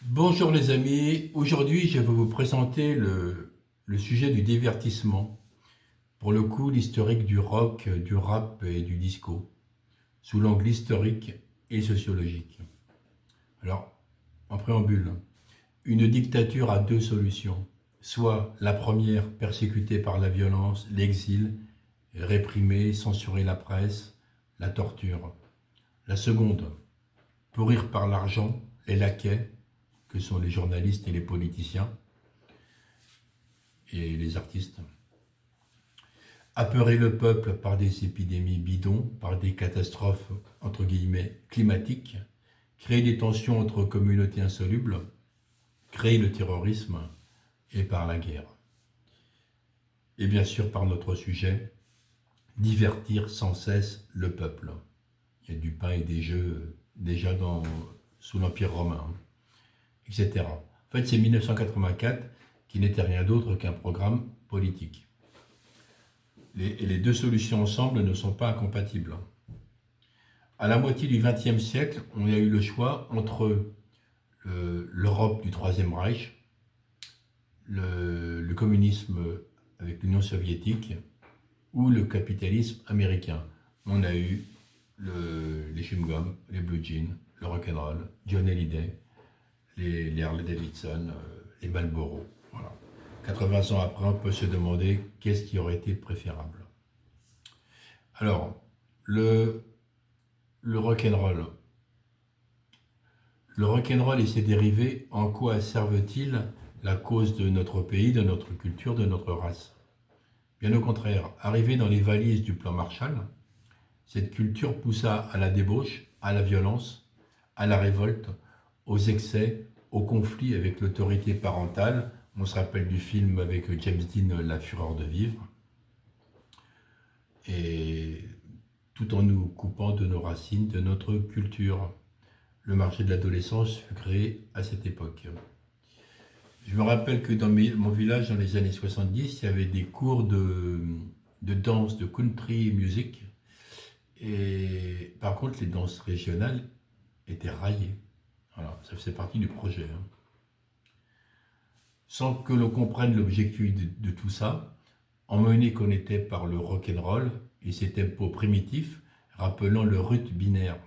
Bonjour les amis, aujourd'hui je vais vous présenter le sujet du divertissement, pour le coup l'historique du rock, du rap et du disco, sous l'angle historique et sociologique. Alors, en préambule, une dictature a deux solutions, soit la première persécutée par la violence, l'exil, réprimer, censurer la presse, la torture. La seconde, pourrir par l'argent, les laquais, que sont les journalistes et les politiciens, et les artistes. Apeurer le peuple par des épidémies bidons, par des catastrophes entre guillemets climatiques, créer des tensions entre communautés insolubles, créer le terrorisme et par la guerre. Et bien sûr par notre sujet, divertir sans cesse le peuple. Il y a du pain et des jeux déjà sous l'Empire romain, etc. En fait, c'est 1984 qui n'était rien d'autre qu'un programme politique. Et les deux solutions ensemble ne sont pas incompatibles. À la moitié du XXe siècle, on a eu le choix entre l'Europe du Troisième Reich, le communisme avec l'Union soviétique ou le capitalisme américain. On a eu les chewing-gums, les blue jeans, le rock'n'roll, John Hallyday, les Harley Davidson, les Marlboro. Voilà. 80 ans après, on peut se demander qu'est-ce qui aurait été préférable. Alors, le rock'n'roll. Le rock'n'roll et ses dérivés, en quoi servent-ils la cause de notre pays, de notre culture, de notre race? Bien au contraire, arrivé dans les valises du plan Marshall, cette culture poussa à la débauche, à la violence, à la révolte, aux excès, aux conflits avec l'autorité parentale. On se rappelle du film avec James Dean, La fureur de vivre. Et tout en nous coupant de nos racines, de notre culture. Le marché de l'adolescence fut créé à cette époque. Je me rappelle que dans mon village, dans les années 70, il y avait des cours de danse, de country music. Et par contre, les danses régionales étaient raillées. Voilà, ça faisait partie du projet. Sans que l'on comprenne l'objectif de tout ça, emmené qu'on était par le rock'n'roll et ses tempos primitifs, rappelant le rut binaire,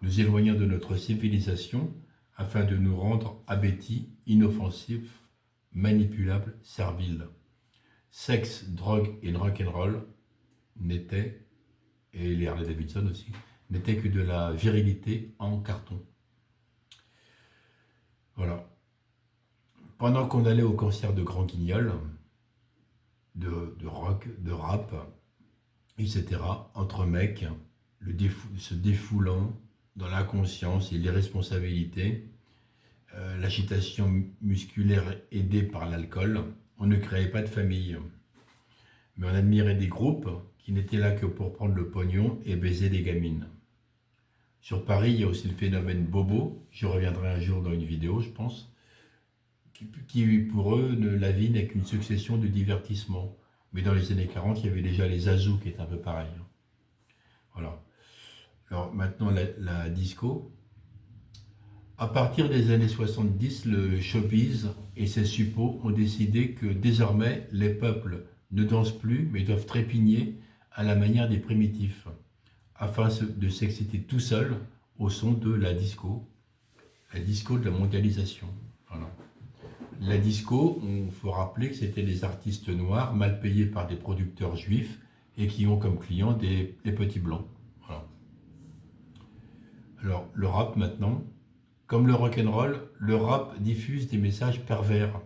nous éloignant de notre civilisation afin de nous rendre abétis, inoffensifs, manipulables, serviles. Sexe, drogue et le rock'n'roll n'étaient, et les Harley Davidson aussi, n'étaient que de la virilité en carton. Voilà. Pendant qu'on allait au concert de Grand Guignol, de rock, de rap, etc., entre mecs, se défoulant dans l'inconscience et l'irresponsabilité, l'agitation musculaire aidée par l'alcool, on ne créait pas de famille. Mais on admirait des groupes qui n'étaient là que pour prendre le pognon et baiser des gamines. Sur Paris, il y a aussi le phénomène bobo, j'y reviendrai un jour dans une vidéo, je pense, qui pour eux, la vie n'est qu'une succession de divertissements. Mais dans les années 40, il y avait déjà les Azous qui étaient un peu pareils. Voilà. Alors maintenant, la disco. À partir des années 70, le showbiz et ses suppôts ont décidé que désormais, les peuples ne dansent plus, mais doivent trépigner à la manière des primitifs, afin de s'exciter tout seul au son de la disco de la mondialisation. Voilà. La disco, il faut rappeler que c'était des artistes noirs mal payés par des producteurs juifs et qui ont comme clients les petits blancs. Voilà. Alors, le rap maintenant. Comme le rock'n'roll, le rap diffuse des messages pervers,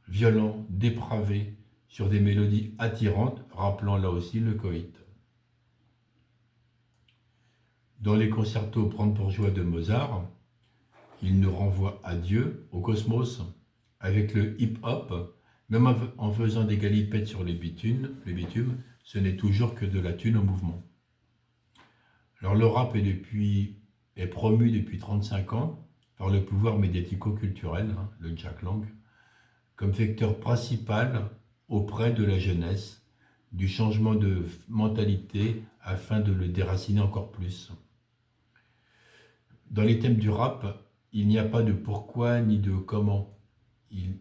violents, dépravés, sur des mélodies attirantes, rappelant là aussi le coït. Dans les concertos brandebourgeois de Mozart, il nous renvoie à Dieu, au cosmos, avec le hip-hop, même en faisant des galipettes sur les bitumes, ce n'est toujours que de la thune en mouvement. Alors le rap est promu depuis 35 ans par le pouvoir médiatico-culturel, le Jack Lang, comme vecteur principal auprès de la jeunesse, du changement de mentalité afin de le déraciner encore plus. Dans les thèmes du rap, il n'y a pas de pourquoi ni de comment. Il,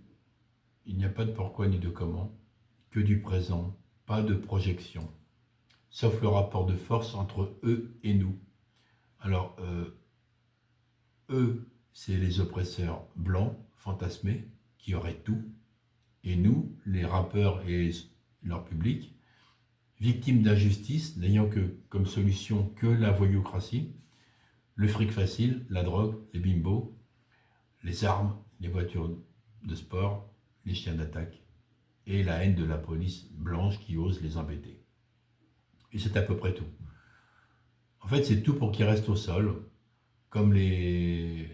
il n'y a pas de pourquoi ni de comment, que du présent, pas de projection, sauf le rapport de force entre eux et nous. Alors, eux, c'est les oppresseurs blancs, fantasmés, qui auraient tout, et nous, les rappeurs et leur public, victimes d'injustice, n'ayant que comme solution que la voyoucratie, le fric facile, la drogue, les bimbos, les armes, les voitures de sport, les chiens d'attaque, et la haine de la police blanche qui ose les embêter. Et c'est à peu près tout. En fait, c'est tout pour qu'ils restent au sol, comme les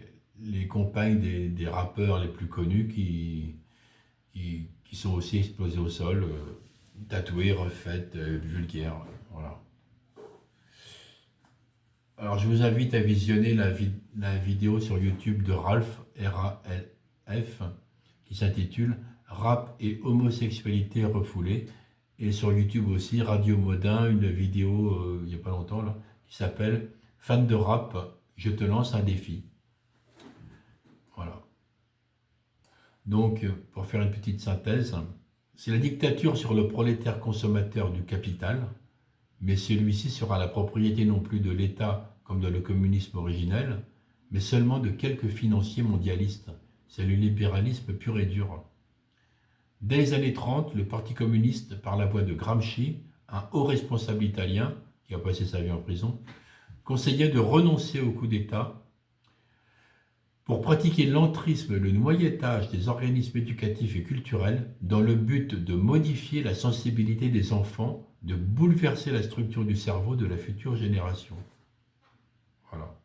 compagnes des rappeurs les plus connus qui sont aussi explosés au sol, tatouées, refaites, vulgaires. Voilà. Alors, je vous invite à visionner la vidéo sur YouTube de Ralph, R-A-L-F, qui s'intitule « Rap et homosexualité refoulée ». Et sur YouTube aussi, Radio Modin, une vidéo il n'y a pas longtemps, là, qui s'appelle « Fan de rap, je te lance un défi ». Voilà. Donc, pour faire une petite synthèse, c'est la dictature sur le prolétaire consommateur du capital, mais celui-ci sera la propriété non plus de l'État comme dans le communisme originel, mais seulement de quelques financiers mondialistes. C'est le libéralisme pur et dur. Dès les années 30, le Parti communiste, par la voix de Gramsci, un haut responsable italien qui a passé sa vie en prison, conseillait de renoncer au coup d'État pour pratiquer l'entrisme, le noyautage des organismes éducatifs et culturels dans le but de modifier la sensibilité des enfants, de bouleverser la structure du cerveau de la future génération. Voilà.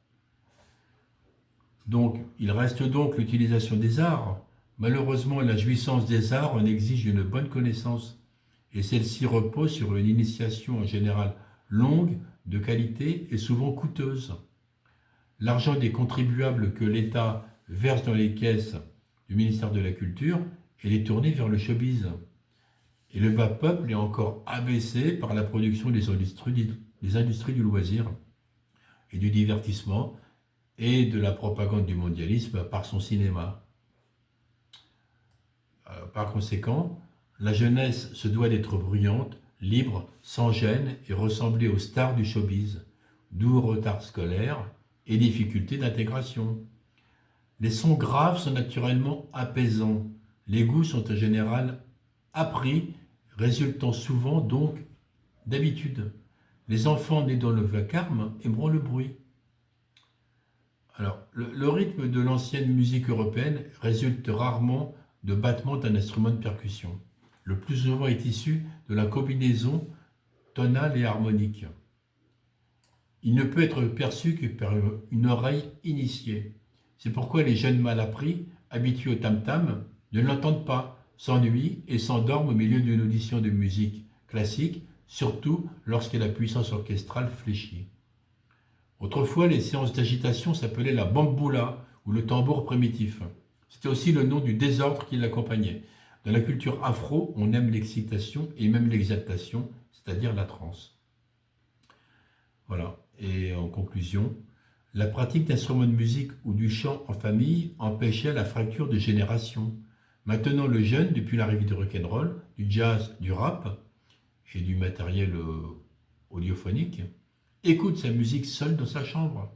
Donc, il reste donc l'utilisation des arts. Malheureusement, la jouissance des arts en exige une bonne connaissance, et celle-ci repose sur une initiation en général longue, de qualité et souvent coûteuse. L'argent des contribuables que l'État verse dans les caisses du ministère de la Culture est détourné vers le showbiz. Et le bas peuple est encore abaissé par la production des industries du loisir et du divertissement et de la propagande du mondialisme par son cinéma. Par conséquent, la jeunesse se doit d'être bruyante, libre, sans gêne et ressembler aux stars du showbiz, d'où retard scolaire et difficultés d'intégration. Les sons graves sont naturellement apaisants. Les goûts sont en général appris, résultant souvent donc d'habitude. Les enfants nés dans le vacarme aimeront le bruit. Alors, le rythme de l'ancienne musique européenne résulte rarement de battements d'un instrument de percussion. Le plus souvent est issu de la combinaison tonale et harmonique. Il ne peut être perçu que par une oreille initiée. C'est pourquoi les jeunes mal appris, habitués au tam-tam, ne l'entendent pas, s'ennuient et s'endorment au milieu d'une audition de musique classique, surtout lorsque la puissance orchestrale fléchit. Autrefois, les séances d'agitation s'appelaient la bamboula ou le tambour primitif. C'était aussi le nom du désordre qui l'accompagnait. Dans la culture afro, on aime l'excitation et même l'exaltation, c'est-à-dire la transe. Voilà. Et en conclusion, la pratique d'instruments de musique ou du chant en famille empêchait la fracture de génération. Maintenant, le jeune, depuis l'arrivée du rock'n'roll, du jazz, du rap et du matériel audiophonique, écoute sa musique seul dans sa chambre.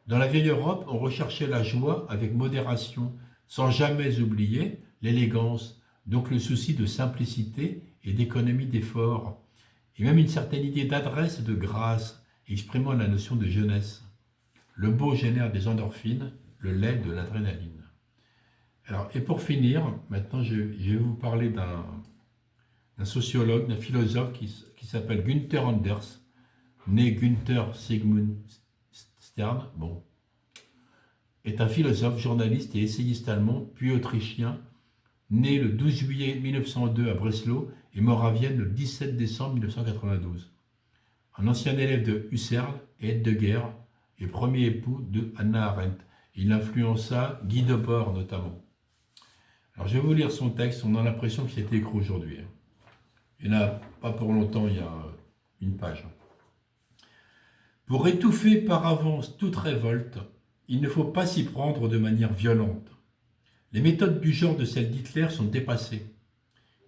Dans la vieille Europe, on recherchait la joie avec modération, sans jamais oublier l'élégance, donc le souci de simplicité et d'économie d'effort, et même une certaine idée d'adresse et de grâce, exprimant la notion de jeunesse. Le beau génère des endorphines, le lait de l'adrénaline. Alors, et pour finir, maintenant je vais vous parler d'un sociologue, d'un philosophe qui s'appelle Günther Anders, né Günther Sigmund Stern, est un philosophe, journaliste et essayiste allemand, puis autrichien, né le 12 juillet 1902 à Breslau et mort à Vienne le 17 décembre 1992. Un ancien élève de Husserl et Heidegger et premier époux de Hannah Arendt. Il influença Guy Debord notamment. Alors je vais vous lire son texte, on a l'impression que c'était écrit aujourd'hui. Il n'y en a pas pour longtemps, il y a une page. Pour étouffer par avance toute révolte, il ne faut pas s'y prendre de manière violente. Les méthodes du genre de celles d'Hitler sont dépassées.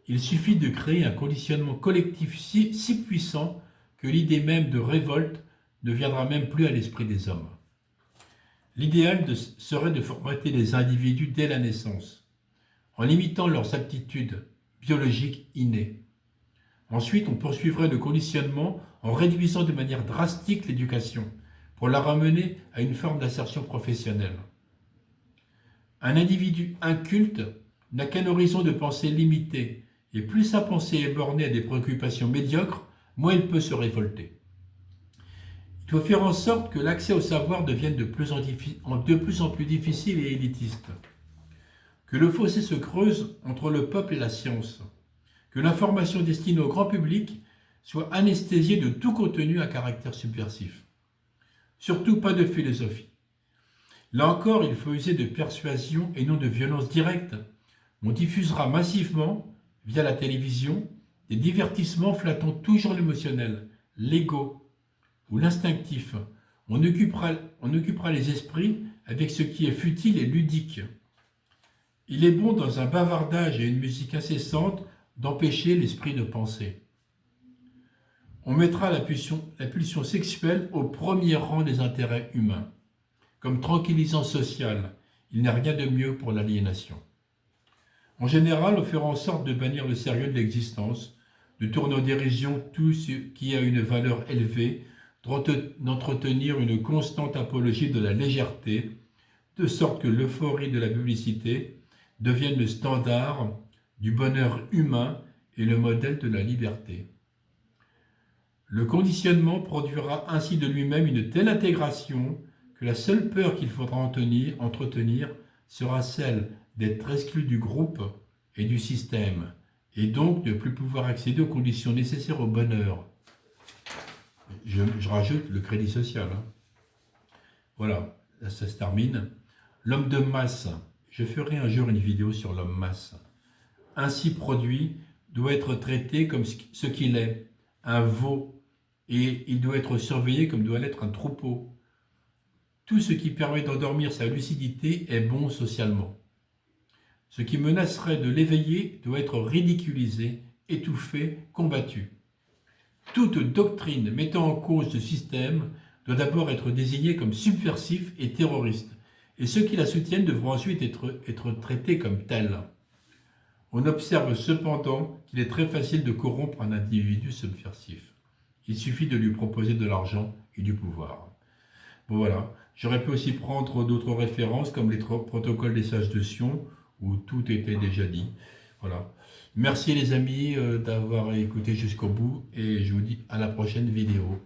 Il suffit de créer un conditionnement collectif si puissant que l'idée même de révolte ne viendra même plus à l'esprit des hommes. L'idéal serait de formater les individus dès la naissance, en limitant leurs aptitudes biologiques innées. Ensuite, on poursuivrait le conditionnement en réduisant de manière drastique l'éducation, pour la ramener à une forme d'insertion professionnelle. Un individu inculte n'a qu'un horizon de pensée limité, et plus sa pensée est bornée à des préoccupations médiocres, moins il peut se révolter. Il faut faire en sorte que l'accès au savoir devienne de plus en plus difficile et élitiste, que le fossé se creuse entre le peuple et la science, que l'information destinée au grand public soit anesthésiée de tout contenu à caractère subversif. Surtout pas de philosophie. Là encore, il faut user de persuasion et non de violence directe. On diffusera massivement, via la télévision, des divertissements flattant toujours l'émotionnel, l'ego ou l'instinctif. On occupera les esprits avec ce qui est futile et ludique. Il est bon, dans un bavardage et une musique incessante, d'empêcher l'esprit de penser. On mettra la pulsion sexuelle au premier rang des intérêts humains. Comme tranquillisant social, il n'y a rien de mieux pour l'aliénation. En général, on fera en sorte de bannir le sérieux de l'existence, de tourner en dérision tout ce qui a une valeur élevée, d'entretenir une constante apologie de la légèreté, de sorte que l'euphorie de la publicité devienne le standard du bonheur humain et le modèle de la liberté. Le conditionnement produira ainsi de lui-même une telle intégration que la seule peur qu'il faudra entretenir sera celle d'être exclu du groupe et du système, et donc de ne plus pouvoir accéder aux conditions nécessaires au bonheur. Je rajoute le crédit social. Voilà, ça se termine. L'homme de masse. Je ferai un jour une vidéo sur l'homme masse. Ainsi produit, doit être traité comme ce qu'il est, un veau, et il doit être surveillé comme doit l'être un troupeau. Tout ce qui permet d'endormir sa lucidité est bon socialement. Ce qui menacerait de l'éveiller doit être ridiculisé, étouffé, combattu. Toute doctrine mettant en cause ce système doit d'abord être désignée comme subversif et terroriste, et ceux qui la soutiennent devront ensuite être traités comme tels. On observe cependant qu'il est très facile de corrompre un individu subversif. Il suffit de lui proposer de l'argent et du pouvoir. Bon voilà, j'aurais pu aussi prendre d'autres références comme les protocoles des sages de Sion, où tout était déjà dit. Voilà. Merci les amis d'avoir écouté jusqu'au bout et je vous dis à la prochaine vidéo.